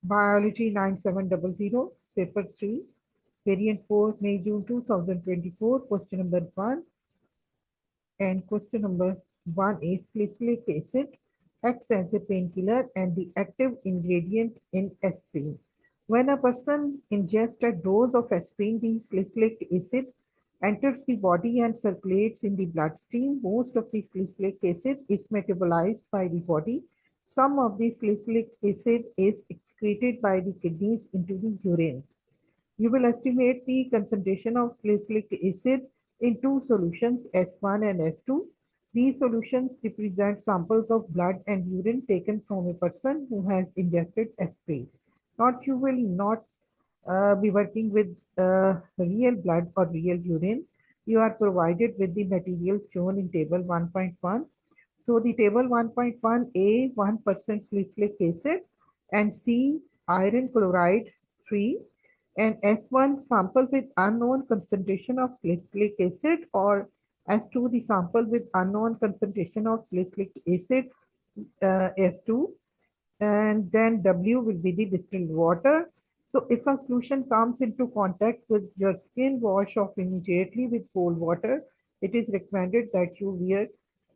Biology 9700, Paper 3, Variant 4, May June 2024, question number 1. And question number 1 is salicylic acid acts as a painkiller and the active ingredient in aspirin. When a person ingests a dose of aspirin, the salicylic acid enters the body and circulates in the bloodstream. Most of the salicylic acid is metabolized by the body. Some of the salicylic acid is excreted by the kidneys into the urine. You will estimate the concentration of salicylic acid in two solutions, S1 and S2. These solutions represent samples of blood and urine taken from a person who has ingested aspirin. You will not be working with real blood or real urine. You are provided with the materials shown in table 1.1. So the table 1.1, A, 1% salicylic acid, and C, iron chloride 3, and S1 sample with unknown concentration of salicylic acid, or S2 the sample with unknown concentration of salicylic acid, S2, and then W will be the distilled water. So if a solution comes into contact with your skin, wash off immediately with cold water. It is recommended that you wear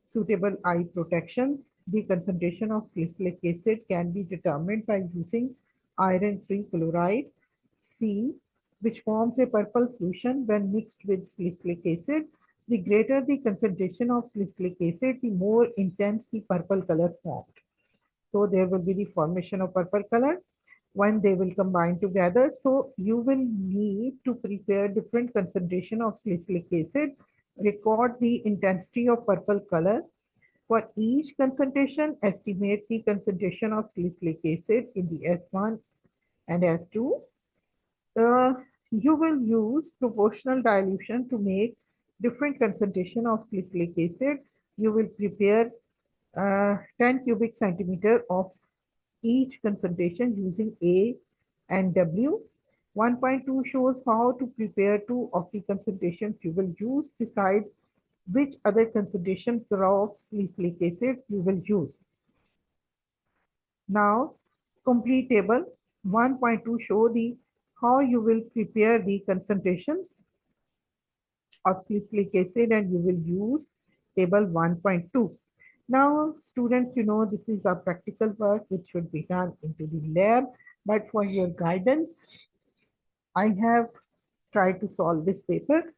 suitable eye protection. The concentration of salicylic acid can be determined by using iron-free chloride, C, which forms a purple solution when mixed with salicylic acid. The greater the concentration of salicylic acid, the more intense the purple color formed. So there will be the formation of purple color when they will combine together. So you will need to prepare different concentration of salicylic acid, record the intensity of purple color. For each concentration, estimate the concentration of salicylic acid in the S1 and S2. You will use proportional dilution to make different concentration of salicylic acid. You will prepare 10 cubic centimeter of each concentration using A and W. 1.2 shows how to prepare two of the concentrations you will use. Decide which other concentrations of salicylic acid you will use. Now, complete table 1.2 show the how you will prepare the concentrations of salicylic acid, and you will use table 1.2. Now, students, this is a practical work which should be done into the lab, but for your guidance, I have tried to solve this paper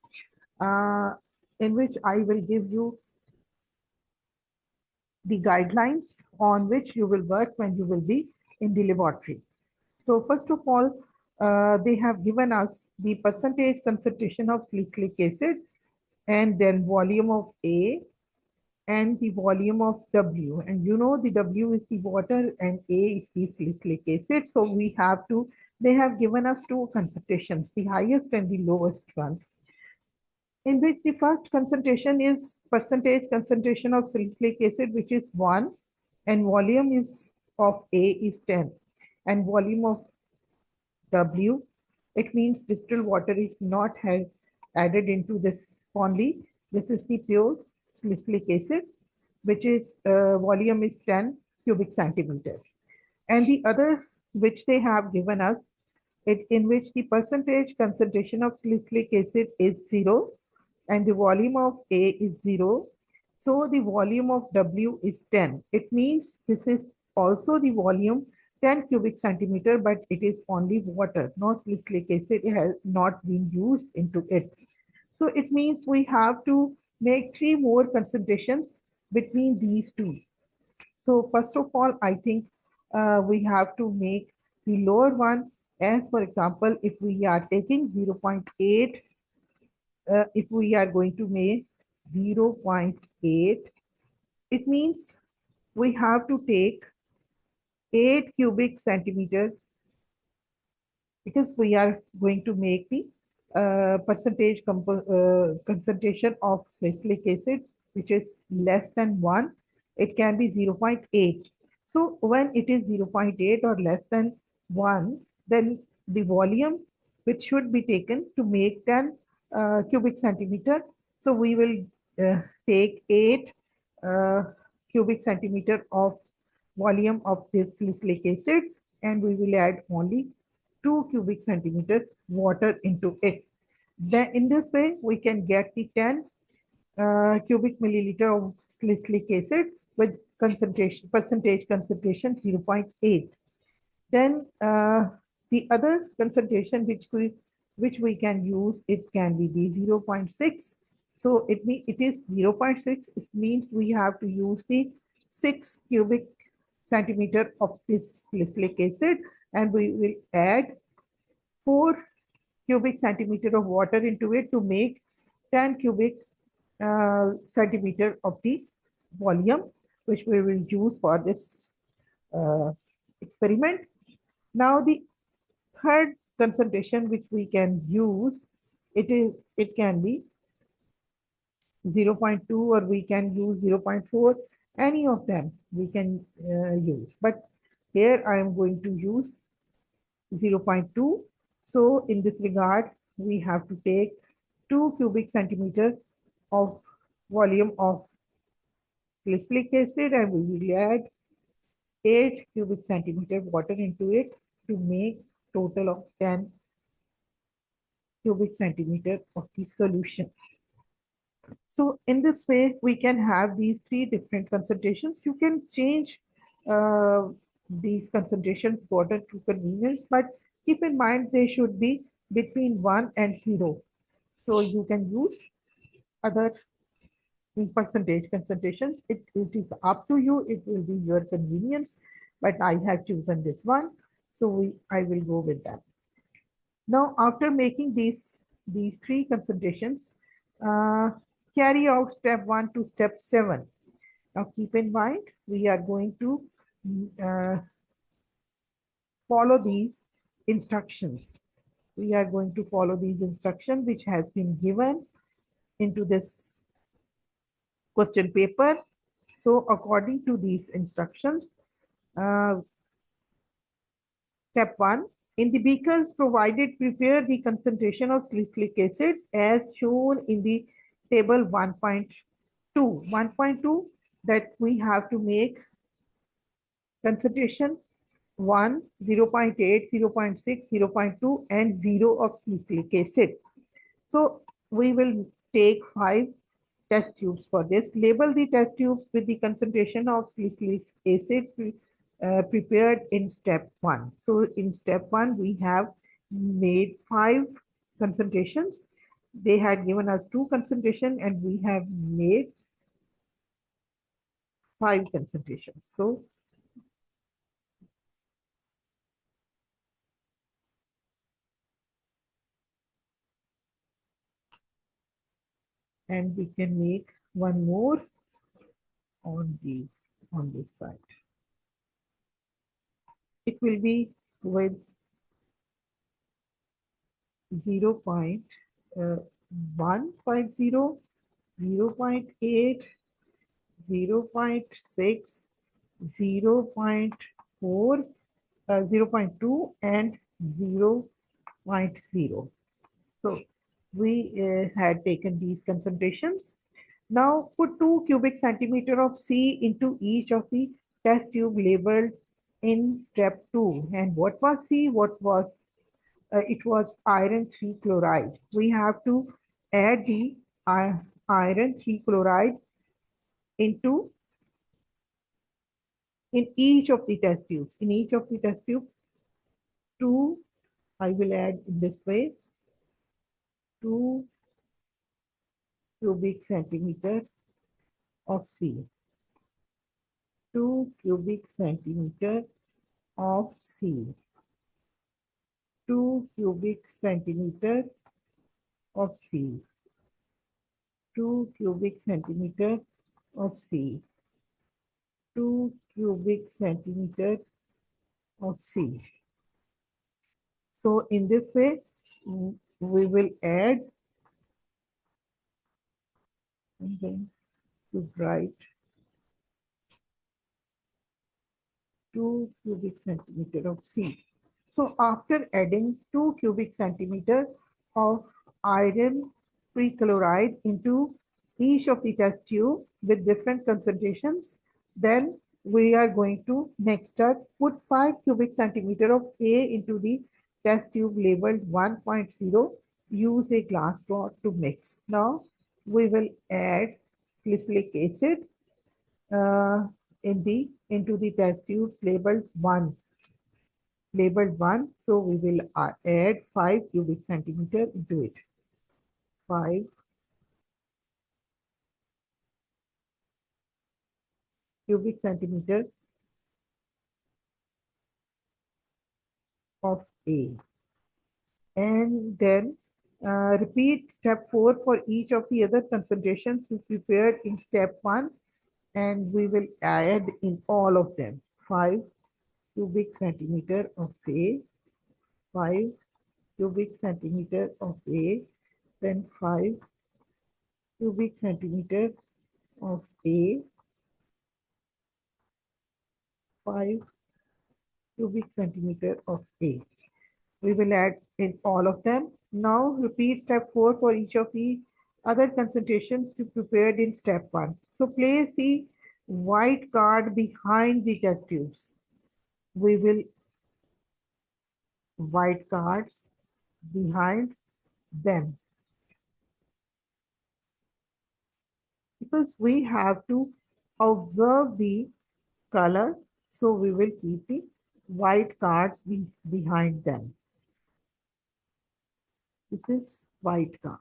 in which I will give you the guidelines on which you will work when you will be in the laboratory. So first of all, they have given us the percentage concentration of salicylic acid and then volume of A and the volume of W. And the W is the water and A is the salicylic acid. So they have given us two concentrations, the highest and the lowest one, in which the first concentration is percentage concentration of salicylic acid, which is 1, and volume is of A is 10, and volume of W, it means distilled water is not added into this only. This is the pure salicylic acid, which is volume is 10 cubic centimeter. And the other which they have given us, in which the percentage concentration of salicylic acid is 0 and the volume of A is 0. So the volume of W is 10. It means this is also the volume 10 cubic centimeter, but it is only water. No salicylic acid has not been used into it. So it means we have to make 3 more concentrations between these two. So first of all, I think we have to make the lower one. As for example, if we are taking 0.8, if we are going to make 0.8, it means we have to take 8 cubic centimeter, because we are going to make the percentage concentration of salicylic acid, which is less than 1. It can be 0.8. So when it is 0.8 or less than 1, then the volume which should be taken to make 10 cubic centimeter. So we will take 8 cubic centimeter of volume of this salicylic acid, and we will add only 2 cubic centimeter water into it. Then in this way, we can get the 10 cubic milliliter of salicylic acid with percentage concentration 0.8. Then the other concentration which we can use, it can be the 0.6. So it is 0.6. It means we have to use the 6 cubic centimeter of this salicylic acid, and we will add 4 cubic centimeter of water into it to make 10 cubic centimeter of the volume, which we will use for this experiment. Now the third concentration which we can use, it can be 0.2 or we can use 0.4, any of them we can use, but here I am going to use 0.2. So in this regard, we have to take 2 cubic centimeter of volume of salicylic acid, and we will add 8 cubic centimeter water into it to make total of 10 cubic centimeter of the solution. So in this way, we can have these 3 different concentrations. You can change these concentrations water to convenience, but keep in mind they should be between 1 and 0. So you can use other percentage concentrations. It is up to you. It will be your convenience, but I have chosen this one. So I will go with that. Now, after making these 3 concentrations, carry out step 1 to step 7. Now, keep in mind, we are going to follow these instructions. We are going to follow these instructions which has been given into this question paper. So, according to these instructions, step 1, in the beakers provided, prepare the concentration of salicylic acid as shown in the table 1.2. 1.2, that we have to make concentration 1, 0.8, 0.6, 0.2, and 0 of salicylic acid. So we will take 5 test tubes for this. Label the test tubes with the concentration of salicylic acid prepared in step 1. So in step 1, we have made 5 concentrations. They had given us 2 concentration and we have made 5 concentrations. So and we can make one more on this side. It will be with 0.150, 0.8, 0.6, 0.4, 0.2, and 0.0. So we had taken these concentrations. Now put 2 cubic centimeter of C into each of the test tube labeled in step 2. And what was C? What was it was iron 3 chloride. We have to add the iron 3 chloride into in each of the test tubes. In each of the test tube, 2, I will add in this way, 2 cubic centimeter of C. 2 cubic centimeter of C. 2 cubic centimeter of C. 2 cubic centimeter of C. 2 cubic centimeter of C. So in this way, we will add, I'm going to write 2 cubic centimeter of C. So after adding 2 cubic centimeter of iron perchloride into each of the test tube with different concentrations, then we are going to next step, put 5 cubic centimeter of A into the test tube labeled 1.0. Use a glass rod to mix. Now we will add salicylic acid into the test tubes labeled 1. So we will add 5 cubic centimeter into it. 5 cubic centimeter of A. And then repeat step 4 for each of the other concentrations we prepared in step 1, and we will add in all of them 5 cubic centimeter of A, 5 cubic centimeter of A, then 5 cubic centimeter of A, 5 cubic centimeter of A. We will add in all of them. Now repeat step 4 for each of the other concentrations we prepared in step 1. So place the white card behind the test tubes. We will white cards behind them because we have to observe the color. So we will keep the white cards behind them. This is white card.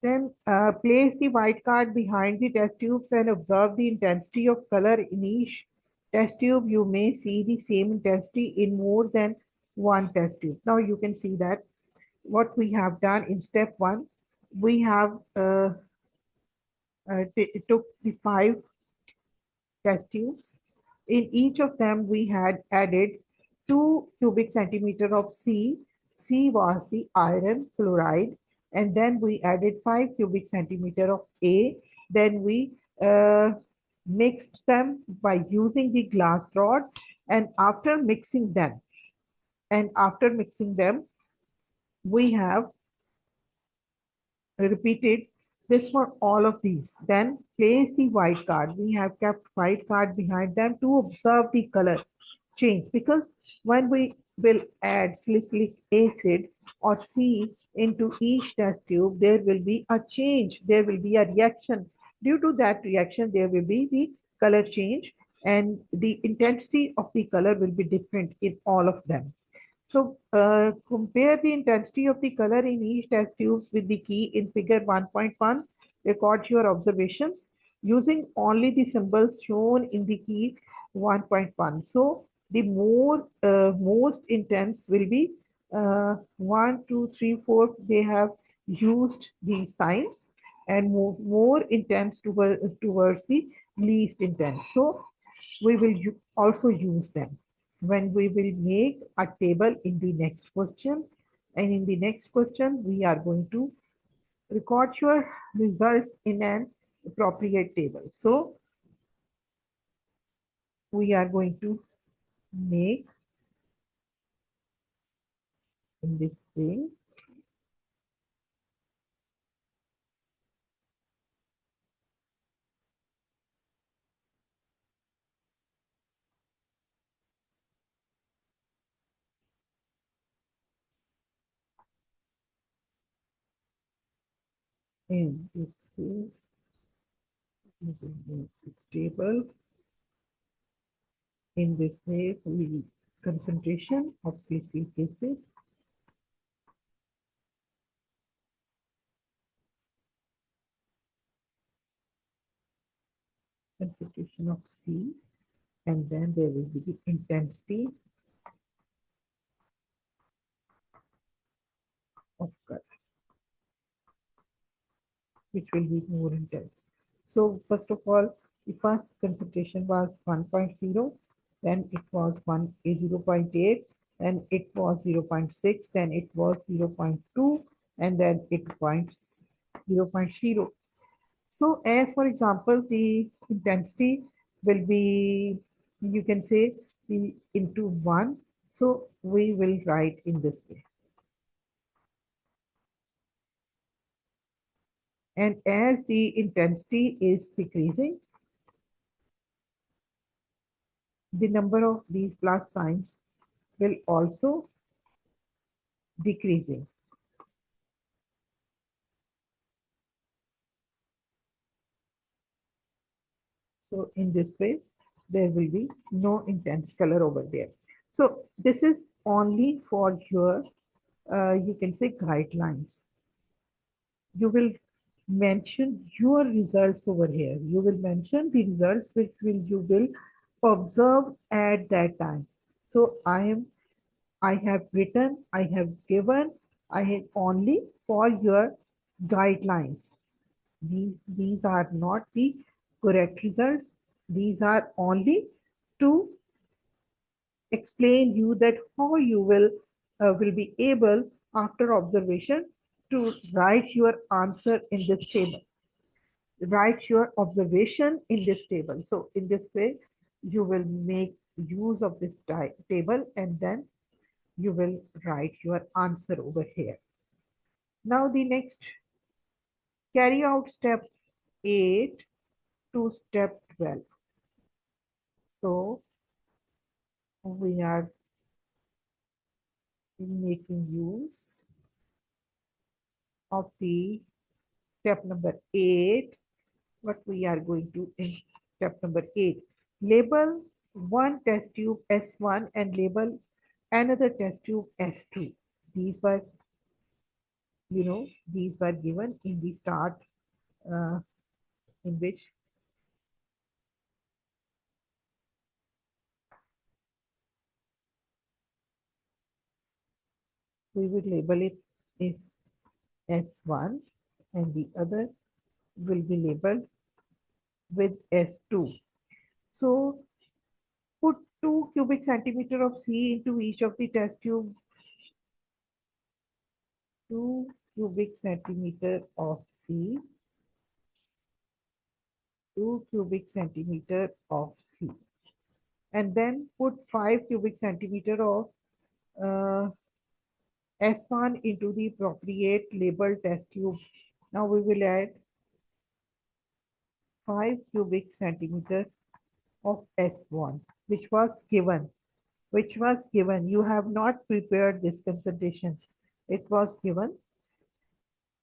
Then place the white card behind the test tubes and observe the intensity of color in each test tube. You may see the same intensity in more than one test tube. Now you can see that what we have done in step 1, we have took the 5 test tubes. In each of them, we had added 2 cubic centimeter of C. C was the iron chloride. And then we added 5 cubic centimeter of A. Then we mixed them by using the glass rod. And after mixing them, we have repeated this for all of these. Then place the white card. We have kept white card behind them to observe the color change, because when we will add salicylic acid or C into each test tube, there will be a change. There will be a reaction. Due to that reaction, there will be the color change, and the intensity of the color will be different in all of them. So compare the intensity of the color in each test tubes with the key in figure 1.1. Record your observations using only the symbols shown in the key 1.1. So the most intense will be 1, 2, 3, 4. They have used the signs, and more intense towards the least intense. So we will also use them when we will make a table in the next question. And in the next question, we are going to record your results in an appropriate table. So we are going to make in this way. In this way, we will make this table. In this way, we concentration of salicylic acid, concentration of C, and then there will be the intensity of color, which will be more intense. So first of all, the first concentration was 1.0, then it was 0.8, then it was 0.6, then it was 0.2, and then it was 0.0. So as for example, the intensity will be, you can say, the into 1. So we will write in this way. And as the intensity is decreasing, the number of these plus signs will also decreasing. So in this way, there will be no intense color over there. So this is only for your, you can say, guidelines. You will mention your results over here. You will mention the results which will you will observe at that time. So I have written, I have given, I have only for your guidelines. These are not the correct results. These are only to explain you that how you will be able after observation to write your answer in this table. Write your observation in this table. So in this way, you will make use of this table and then you will write your answer over here. Now the next, carry out step 8 to step 12. So we are making use of the step number 8. What we are going to in step number 8, label one test tube S1 and label another test tube S2. These were, these were given in the start, uh, in which we would label it as S1 and the other will be labeled with S2. So put 2 cubic centimeter of C into each of the test tube. 2 cubic centimeter of C, 2 cubic centimeter of C, and then put 5 cubic centimeter of uh, S1 into the appropriate labeled test tube. Now we will add 5 cubic centimeter of S1, which was given. You have not prepared this concentration. It was given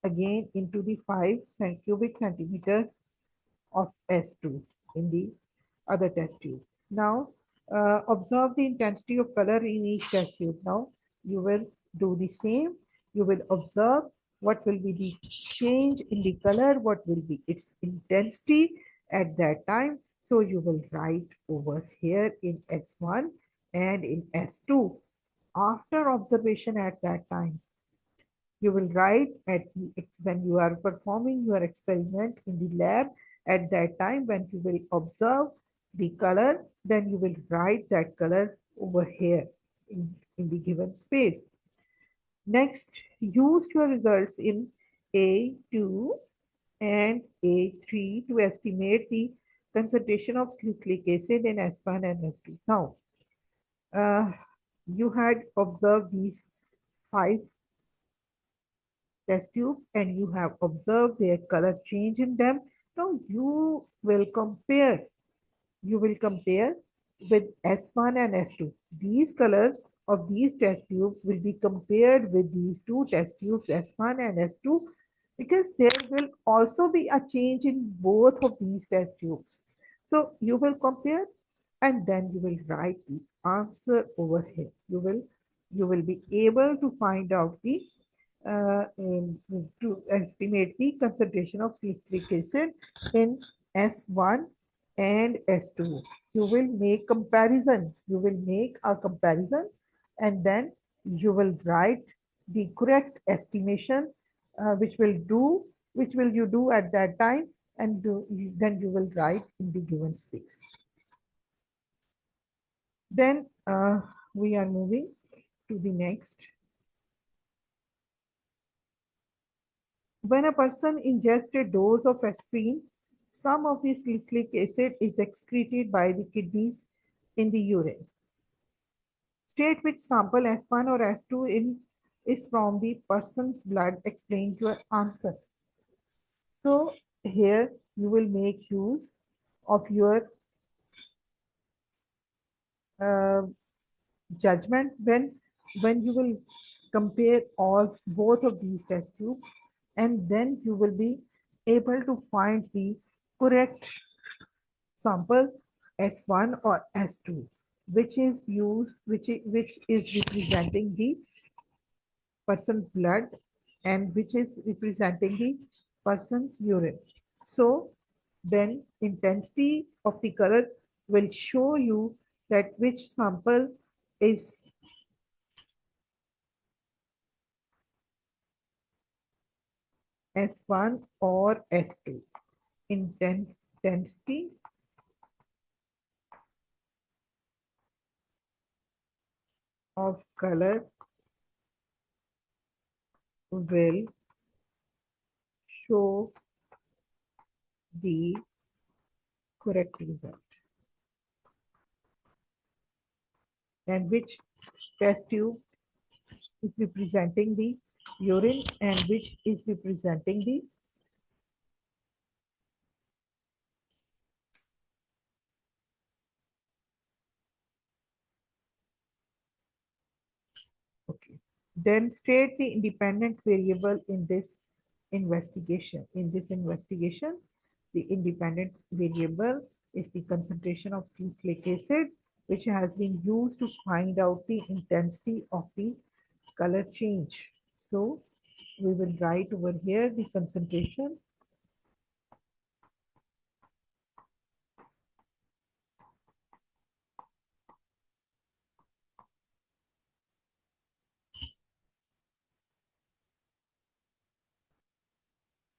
again into the 5 cubic centimeter of S2 in the other test tube. Now, observe the intensity of color in each test tube. Now, you will do the same. You will observe what will be the change in the color, what will be its intensity at that time. So you will write over here in S1 and in S2 after observation at that time. You will write when you are performing your experiment in the lab at that time when you will observe the color, then you will write that color over here in the given space. Next, use your results in A2 and A3 to estimate the concentration of salicylic acid in S1 and S2. Now, you had observed these 5 test tube and you have observed their color change in them. Now you will compare with S1 and S2. These colors of these test tubes will be compared with these two test tubes S1 and S2 because there will also be a change in both of these test tubes. So you will compare and then you will write the answer over here. You will be able to find out the to estimate the concentration of salicylic acid in S1 and S2. You will make comparison. You will make a comparison and then you will write the correct estimation which will you do at that time and then you will write in the given space. Then we are moving to the next. When a person ingests a dose of aspirin, some of the salicylic acid is excreted by the kidneys in the urine. State which sample S1 or S2 is from the person's blood. Explain your answer. So here you will make use of your uh, judgment when you will compare all both of these test tubes, and then you will be able to find the correct sample S1 or S2, which is used, which is representing the person's blood and which is representing the person's urine. So then intensity of the color will show you that which sample is S1 or S2. Intensity of color will show the correct result. And which test tube is representing the urine and which is representing the okay. Then state the independent variable in this investigation. In this investigation, the independent variable is the concentration of salicylic acid, which has been used to find out the intensity of the color change. So we will write over here the concentration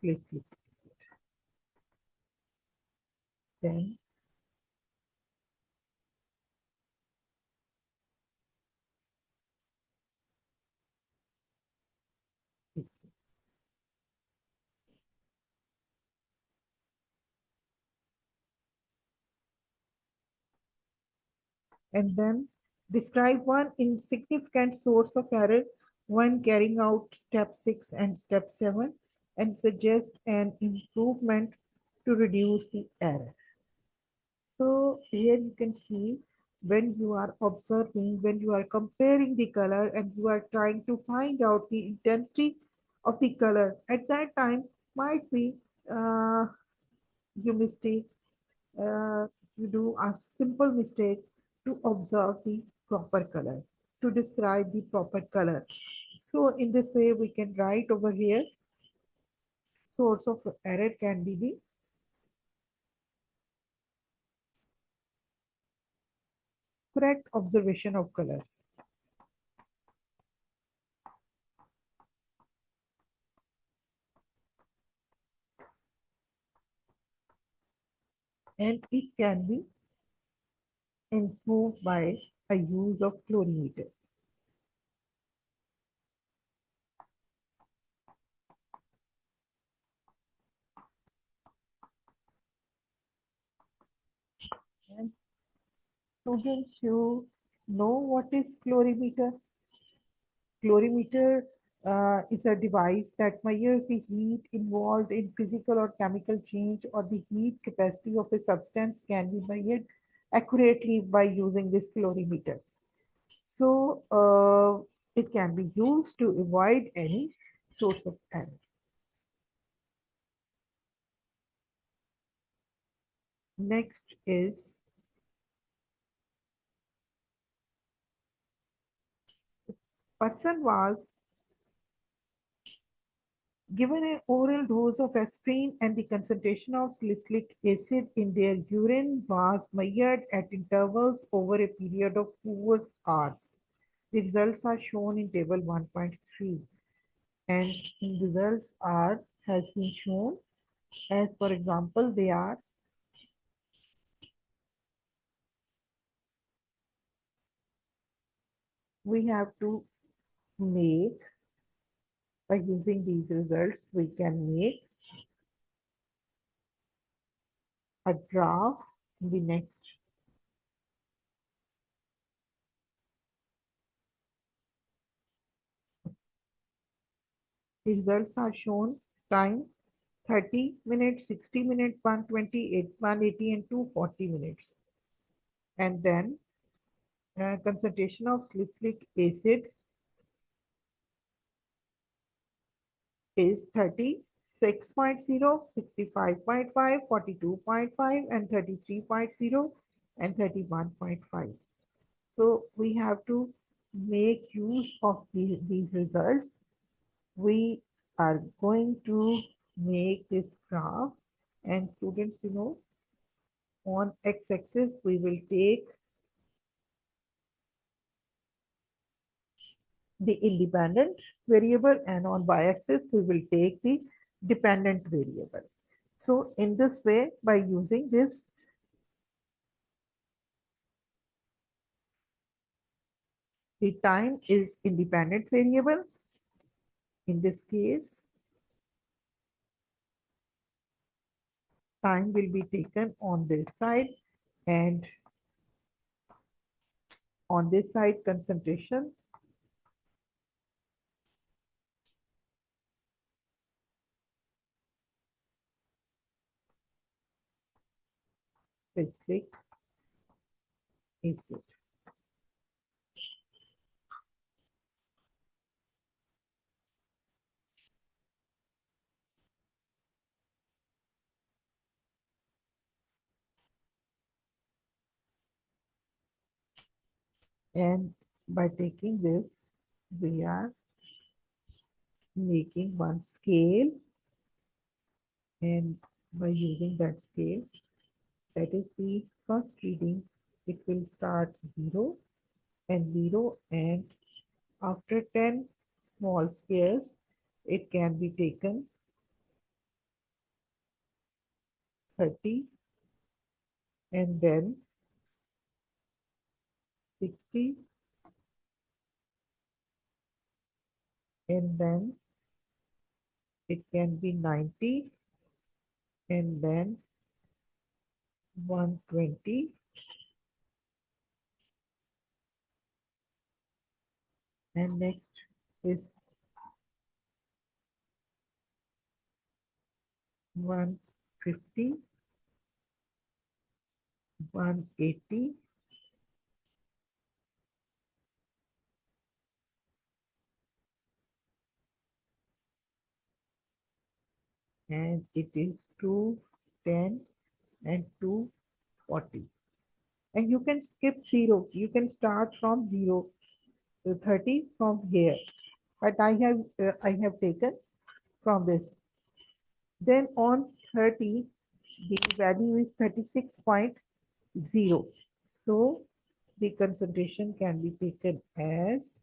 salicylic acid. Then this. And then describe one insignificant source of error when carrying out step 6 and step 7 and suggest an improvement to reduce the error. So here you can see when you are observing, when you are comparing the color and you are trying to find out the intensity of the color, at that time might be you mistake, uh, you do a simple mistake to observe the proper color, to describe the proper color. So in this way, we can write over here, source of error can be the correct observation of colors. And it can be improved by a use of colorimeter. And students, you know what is colorimeter? Colorimeter is a device that measures the heat involved in physical or chemical change, or the heat capacity of a substance can be measured accurately by using this colorimeter. So it can be used to avoid any source of error. Next is person was given an oral dose of aspirin and the concentration of salicylic acid in their urine was measured at intervals over a period of 4 hours. The results are shown in table 1.3, and the results are has been shown as, for example, they are we have to make by using these results we can make a graph in the next. The results are shown time 30 minutes, 60 minutes, 120, 180, and 240 minutes. And then concentration of salicylic acid is 36.0, 65.5, 42.5, and 33.0, and 31.5. So we have to make use of these results. We are going to make this graph, and students, on x-axis we will take the independent variable, and on y-axis we will take the dependent variable. So in this way, by using this, the time is independent variable. In this case, time will be taken on this side, and on this side concentration salicylic acid. And by taking this, we are making one scale, and by using that scale, that is the first reading, it will start 0 and 0, and after 10 small squares, it can be taken 30, and then 60, and then it can be 90, and then 120, and next is 150, 180, and it is 210 and 240. And you can skip 0. You can start from 0 to 30 from here. But I have taken from this. Then on 30, the value is 36.0. So the concentration can be taken as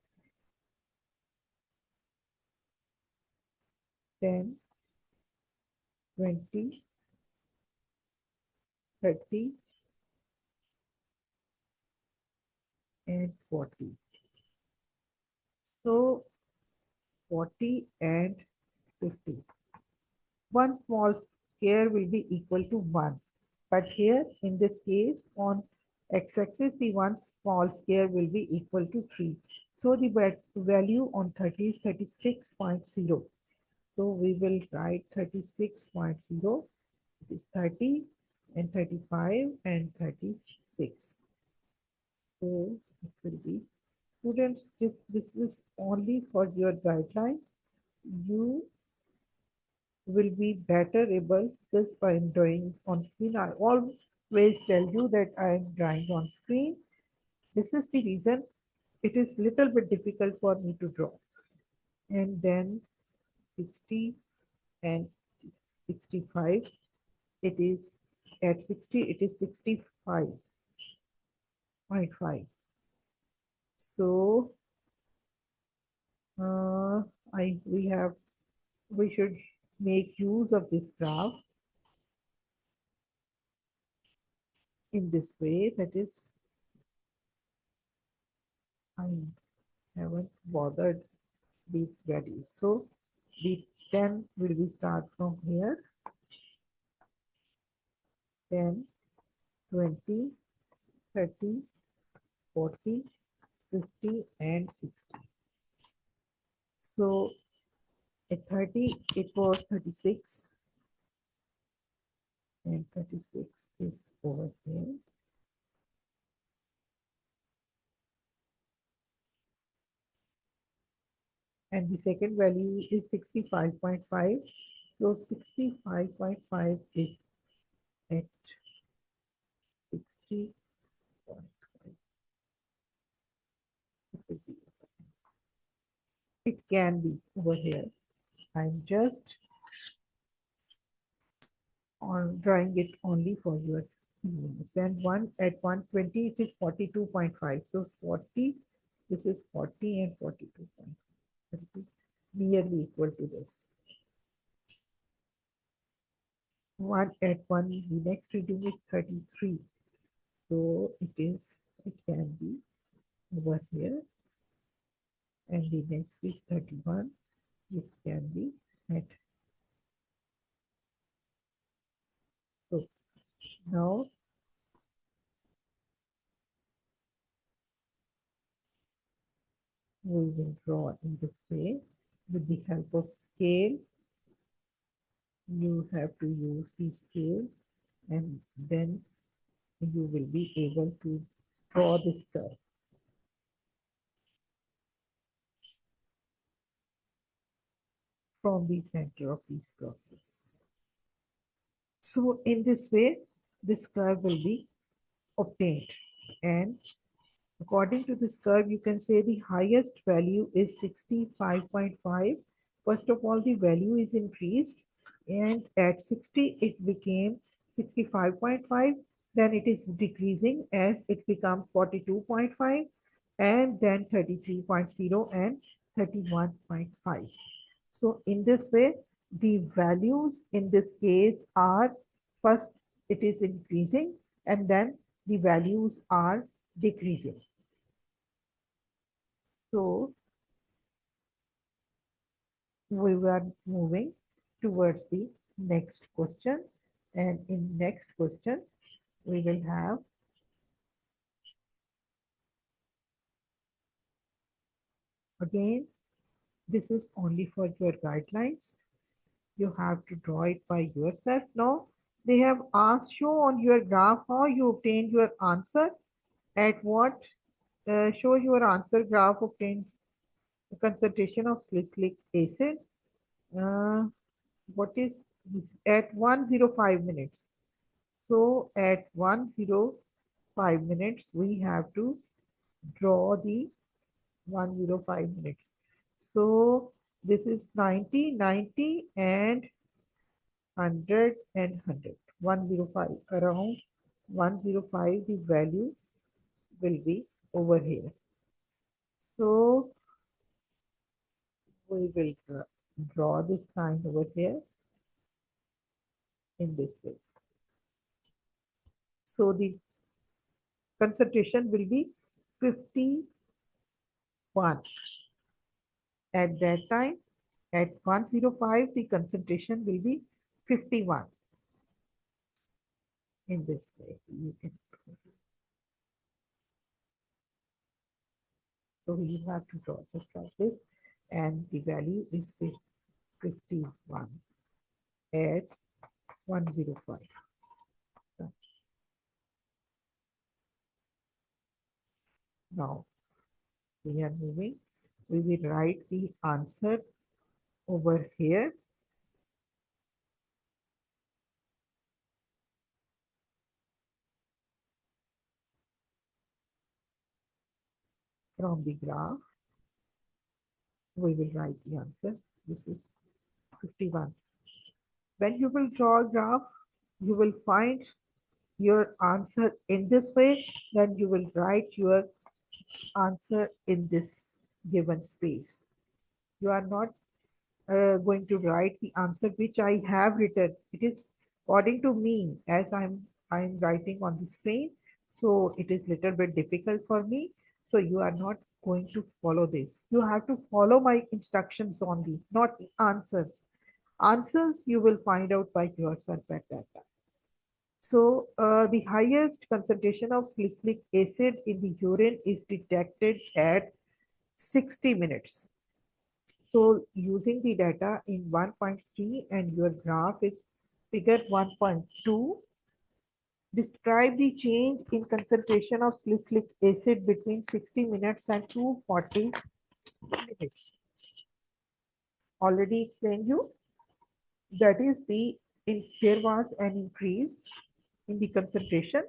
10, 20, 30, and 40. So 40 and 50. One small square will be equal to 1. But here in this case on x-axis, the one small square will be equal to 3. So the value on 30 is 36.0. So we will write 36.0. It is 30 and 35 and 36. So it will be, students, this is only for your guidelines. You will be better able just by drawing on screen. I always tell you that I am drawing on screen. This is the reason it is little bit difficult for me to draw. And then 60 and 65, it is at 60, it is 65.5. So we should make use of this graph in this way. That is, I haven't bothered the values. So the 10 will be start from here. 10, 20, 30, 40, 50, and 60. So at 30, it was 36. and 36 is over here. And the second value is 65.5. So 65.5 is at 60.5. It can be over here. I'm just on drawing it only for your convenience. And one at 120 it is 42.5. So 40, this is 40 and 42.5, nearly equal to this. One at one, the next reading is 33. So it can be over here, and the next is 31. It can be at. So now we will draw in this way with the help of scale. You have to use the scale, and then you will be able to draw this curve from the center of these crosses. So in this way, this curve will be obtained. And according to this curve, you can say the highest value is 65.5. First of all, the value is increased, and at 60, it became 65.5. Then it is decreasing as it becomes 42.5, and then 33.0 and 31.5. So in this way, the values in this case are first it is increasing, and then the values are decreasing. So we were moving towards the next question, and in next question we will have again, this is only for your guidelines. You have to draw it by yourself. Now they have asked you on your graph how you obtained your answer, at what show your answer graph obtained the concentration of salicylic acid. Uh, what is at 105 minutes? So at 105 minutes, we have to draw the 105 minutes. So this is 90, 90 and 100 and 100. 105, around 105, the value will be over here. So we will draw this line over here in this way. So the concentration will be 51. At that time, at 105, the concentration will be 51. In this way, you can. So you have to draw just like this, and the value is 51 at 105. Now we are moving. We will write the answer over here. From the graph, we will write the answer. This is 51. When you will draw a graph, you will find your answer in this way, then you will write your answer in this given space. You are not going to write the answer which I have written. It is according to me as I'm writing on the screen. So it is little bit difficult for me. So you are not going to follow this. You have to follow my instructions only, not answers. Answers you will find out by yourself at that time. So the highest concentration of salicylic acid in the urine is detected at 60 minutes. So using the data in 1.3 and your graph is Figure 1.2. Describe the change in concentration of salicylic acid between 60 minutes and 240 minutes. Already explained you. That is there was an increase in the concentration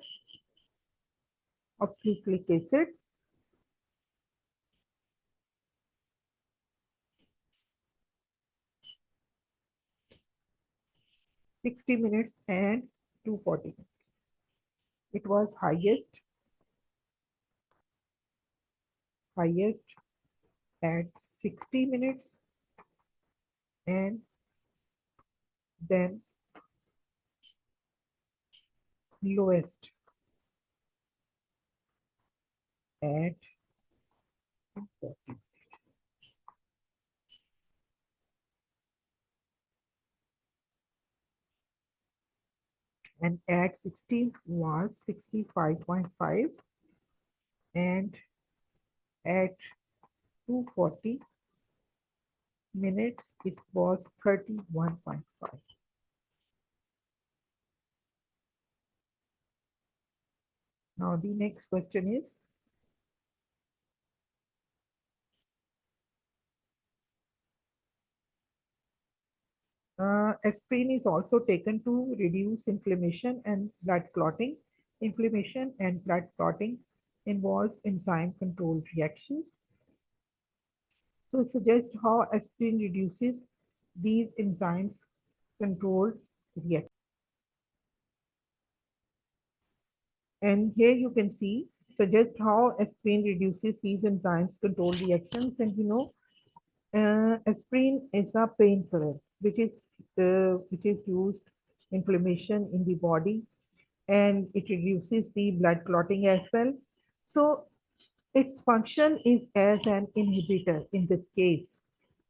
of salicylic acid 60 minutes and 240. It was highest at 60 minutes and then lowest at 240 minutes. And at 60 was 65.5 and at 240 minutes it was 31.5. Now the next question is, aspirin is also taken to reduce inflammation and blood clotting. Inflammation and blood clotting involves enzyme controlled reactions. So suggest how aspirin reduces these enzymes controlled reactions. And here you can see, suggest how aspirin reduces these enzymes controlled reactions. And aspirin is a painkiller, which is used inflammation in the body, and it reduces the blood clotting as well. So its function is as an inhibitor in this case,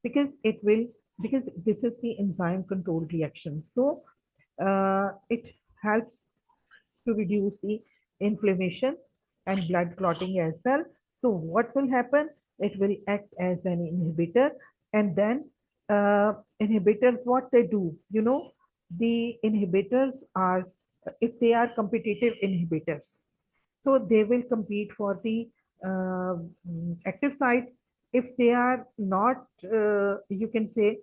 because this is the enzyme controlled reaction. So it helps to reduce the inflammation and blood clotting as well. So what will happen? It will act as an inhibitor, and then inhibitors, what they do, the inhibitors are, if they are competitive inhibitors, so they will compete for the uh, active site. If they are not, you can say,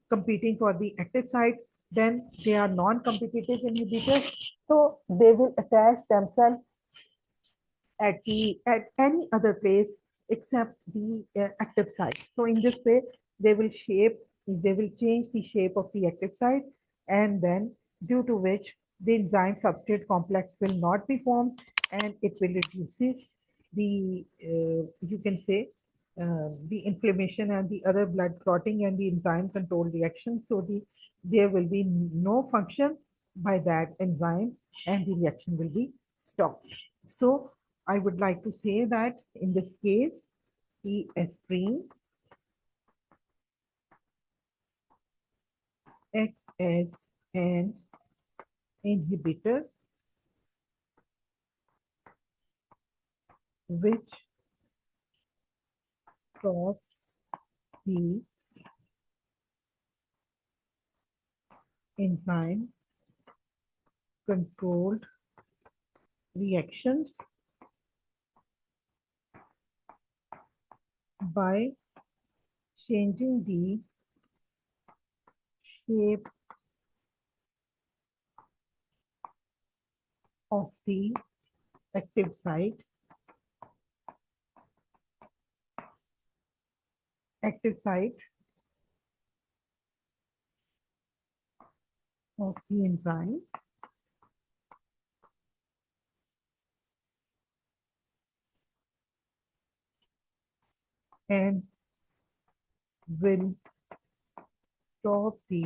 competing for the active site, then they are non-competitive inhibitors. So they will attach themselves at any other place except the active site. So in this way, they will change the shape of the active site, and then due to which the enzyme substrate complex will not be formed, and it will reduce the you can say the inflammation and the other blood clotting and the enzyme control reaction. So there will be no function by that enzyme, and the reaction will be stopped. So I would like to say that in this case, the aspirin acts as an inhibitor which stops the enzyme controlled reactions by changing the shape of the active site of the enzyme and will stop the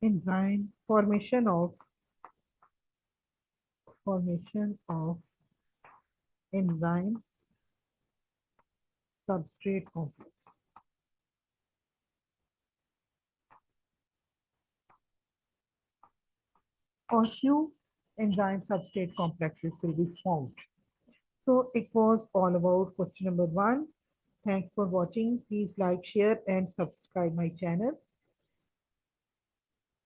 enzyme formation of enzyme substrate complex. Or few enzyme substrate complexes will be formed. So it was all about question number 1. Thanks for watching. Please like, share, and subscribe my channel.